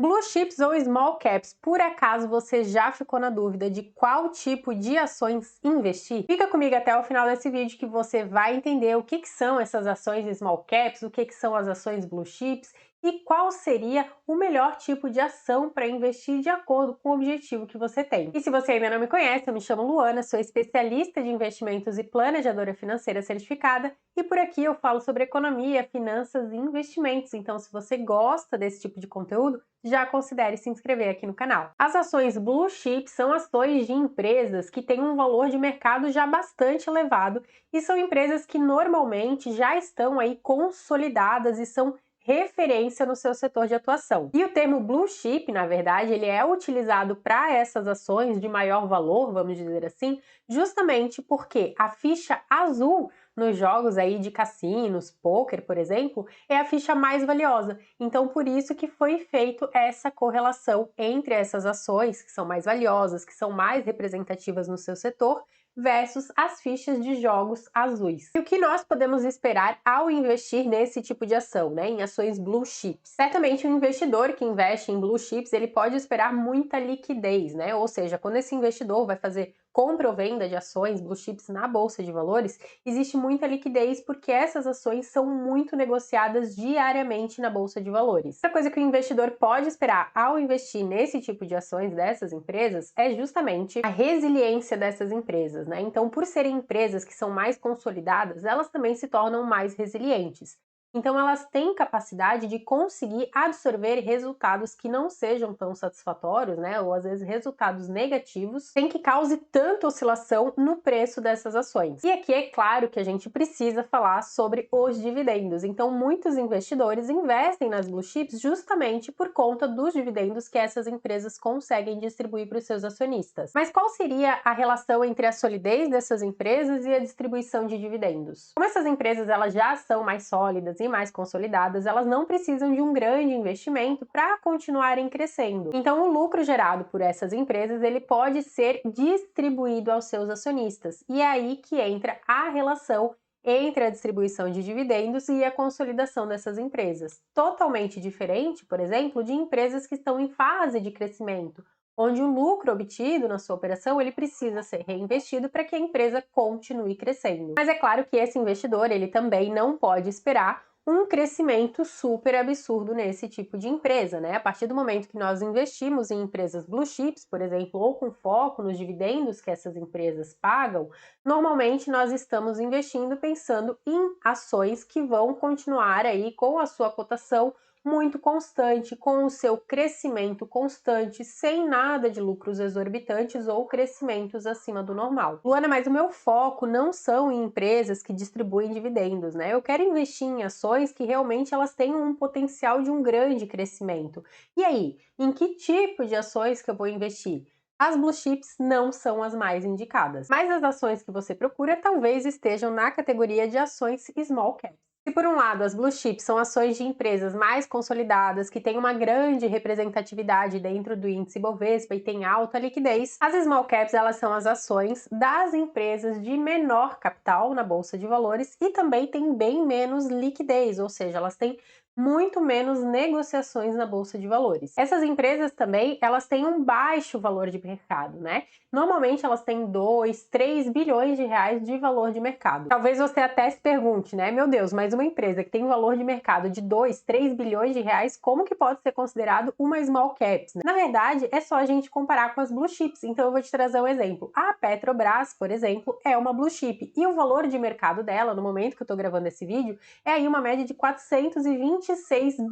Blue chips ou small caps, por acaso você já ficou na dúvida de qual tipo de ações investir? Fica comigo até o final desse vídeo que você vai entender o que são essas ações small caps, o que são as ações blue chips e qual seria o melhor tipo de ação para investir de acordo com o objetivo que você tem. E se você ainda não me conhece, eu me chamo Luana, sou especialista de investimentos e planejadora financeira certificada e por aqui eu falo sobre economia, finanças e investimentos. Então, se você gosta desse tipo de conteúdo, já considere se inscrever aqui no canal. As ações Blue Chip são ações de empresas que têm um valor de mercado já bastante elevado e são empresas que normalmente já estão aí consolidadas e são referência no seu setor de atuação. E o termo Blue Chip, na verdade, ele é utilizado para essas ações de maior valor, vamos dizer assim, justamente porque a ficha azul nos jogos aí de cassinos, poker, por exemplo, é a ficha mais valiosa. Então, por isso que foi feito essa correlação entre essas ações que são mais valiosas, que são mais representativas no seu setor, versus as fichas de jogos azuis. E o que nós podemos esperar ao investir nesse tipo de ação, né, em ações blue chips? Certamente o investidor que investe em blue chips, ele pode esperar muita liquidez, né? Ou seja, quando esse investidor vai fazer compra ou venda de ações blue chips na bolsa de valores, existe muita liquidez porque essas ações são muito negociadas diariamente na bolsa de valores. Outra coisa que o investidor pode esperar ao investir nesse tipo de ações dessas empresas é justamente a resiliência dessas empresas, né? Então, por serem empresas que são mais consolidadas, elas também se tornam mais resilientes. Então, elas têm capacidade de conseguir absorver resultados que não sejam tão satisfatórios, né? Ou às vezes resultados negativos, sem que cause tanta oscilação no preço dessas ações. E aqui é claro que a gente precisa falar sobre os dividendos. Então, muitos investidores investem nas blue chips justamente por conta dos dividendos que essas empresas conseguem distribuir para os seus acionistas. Mas qual seria a relação entre a solidez dessas empresas e a distribuição de dividendos? Como essas empresas elas já são mais sólidas e mais consolidadas, elas não precisam de um grande investimento para continuarem crescendo. Então, o lucro gerado por essas empresas, ele pode ser distribuído aos seus acionistas. E é aí que entra a relação entre a distribuição de dividendos e a consolidação dessas empresas. Totalmente diferente, por exemplo, de empresas que estão em fase de crescimento, onde o lucro obtido na sua operação ele precisa ser reinvestido para que a empresa continue crescendo. Mas é claro que esse investidor ele também não pode esperar um crescimento super absurdo nesse tipo de empresa, né? A partir do momento que nós investimos em empresas blue chips, por exemplo, ou com foco nos dividendos que essas empresas pagam, normalmente nós estamos investindo pensando em ações que vão continuar aí com a sua cotação muito constante, com o seu crescimento constante, sem nada de lucros exorbitantes ou crescimentos acima do normal. Luana, mas o meu foco não são em empresas que distribuem dividendos, né? Eu quero investir em ações que realmente elas tenham um potencial de um grande crescimento. E aí, em que tipo de ações que eu vou investir? As blue chips não são as mais indicadas, mas as ações que você procura talvez estejam na categoria de ações small cap. Se por um lado as blue chips são ações de empresas mais consolidadas, que têm uma grande representatividade dentro do índice Bovespa e têm alta liquidez, as small caps elas são as ações das empresas de menor capital na bolsa de valores e também têm bem menos liquidez, ou seja, elas têm muito menos negociações na bolsa de valores. Essas empresas também, elas têm um baixo valor de mercado, né? Normalmente elas têm 2, 3 bilhões de reais de valor de mercado. Talvez você até se pergunte, né? Meu Deus, mas uma empresa que tem um valor de mercado de 2, 3 bilhões de reais, como que pode ser considerado uma small caps, né? Na verdade, é só a gente comparar com as blue chips. Então eu vou te trazer um exemplo. A Petrobras, por exemplo, é uma blue chip e o valor de mercado dela, no momento que eu tô gravando esse vídeo, é aí uma média de 426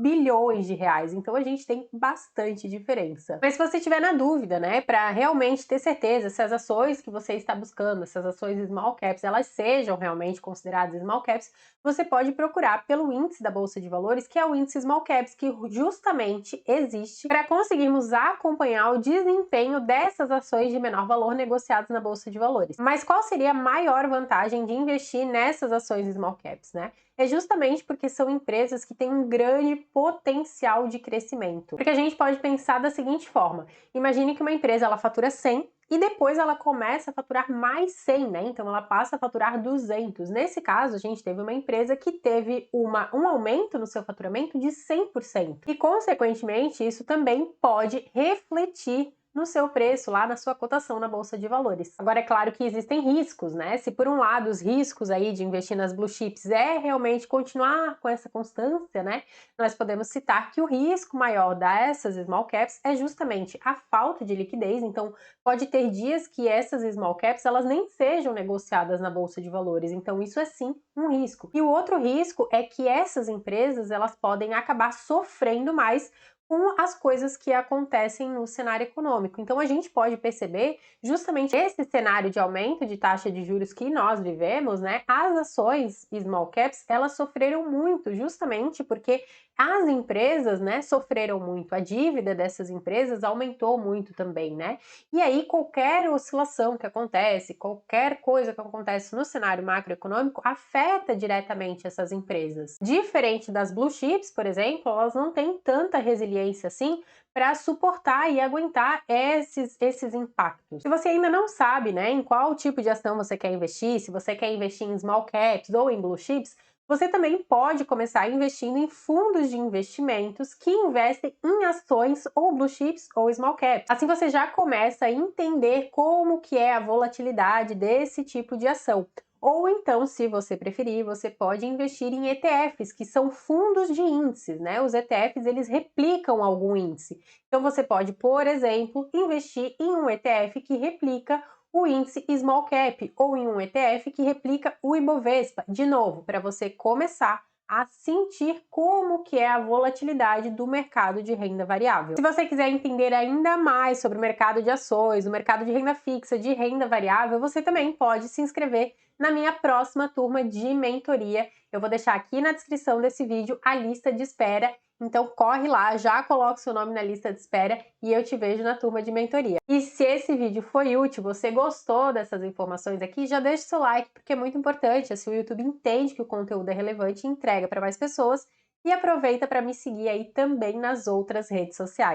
bilhões de reais. Então a gente tem bastante diferença. Mas se você tiver na dúvida, né, para realmente ter certeza se as ações que você está buscando, essas ações small caps, elas sejam realmente consideradas small caps, você pode procurar pelo índice da Bolsa de Valores, que é o índice Small Caps, que justamente existe para conseguirmos acompanhar o desempenho dessas ações de menor valor negociadas na Bolsa de Valores. Mas qual seria a maior vantagem de investir nessas ações small caps, né? é justamente porque são empresas que têm um grande potencial de crescimento. Porque a gente pode pensar da seguinte forma: imagine que uma empresa ela fatura 100 e depois ela começa a faturar mais 100, né? Então ela passa a faturar 200. Nesse caso, a gente teve uma empresa que teve um aumento no seu faturamento de 100%. E, consequentemente, isso também pode refletir no seu preço, lá na sua cotação na Bolsa de Valores. Agora, é claro que existem riscos, né? Se por um lado os riscos aí de investir nas blue chips é realmente continuar com essa constância, né? Nós podemos citar que o risco maior dessas small caps é justamente a falta de liquidez. Então, pode ter dias que essas small caps elas nem sejam negociadas na Bolsa de Valores. Então, isso é sim um risco. E o outro risco é que essas empresas elas podem acabar sofrendo mais com as coisas que acontecem no cenário econômico. Então, a gente pode perceber justamente esse cenário de aumento de taxa de juros que nós vivemos, né? As ações small caps, elas sofreram muito, justamente porque as empresas, né, sofreram muito. A dívida dessas empresas aumentou muito também, né? E aí, qualquer oscilação que acontece, qualquer coisa que acontece no cenário macroeconômico afeta diretamente essas empresas. Diferente das blue chips, por exemplo, elas não têm tanta resiliência assim para suportar e aguentar esses impactos. Se você ainda não sabe, né, em qual tipo de ação você quer investir, se você quer investir em small caps ou em blue chips, você também pode começar investindo em fundos de investimentos que investem em ações ou blue chips ou small caps. Assim você já começa a entender como que é a volatilidade desse tipo de ação. Ou então, se você preferir, você pode investir em ETFs, que são fundos de índices, né? Os ETFs, eles replicam algum índice. Então você pode, por exemplo, investir em um ETF que replica o índice Small Cap ou em um ETF que replica o Ibovespa, de novo, para você começar a sentir como que é a volatilidade do mercado de renda variável. Se você quiser entender ainda mais sobre o mercado de ações, o mercado de renda fixa, de renda variável, você também pode se inscrever na minha próxima turma de mentoria. Eu vou deixar aqui na descrição desse vídeo a lista de espera. Então corre lá, já coloca seu nome na lista de espera e eu te vejo na turma de mentoria. E se esse vídeo foi útil, você gostou dessas informações aqui, já deixa seu like, porque é muito importante, assim o YouTube entende que o conteúdo é relevante e entrega para mais pessoas. E aproveita para me seguir aí também nas outras redes sociais.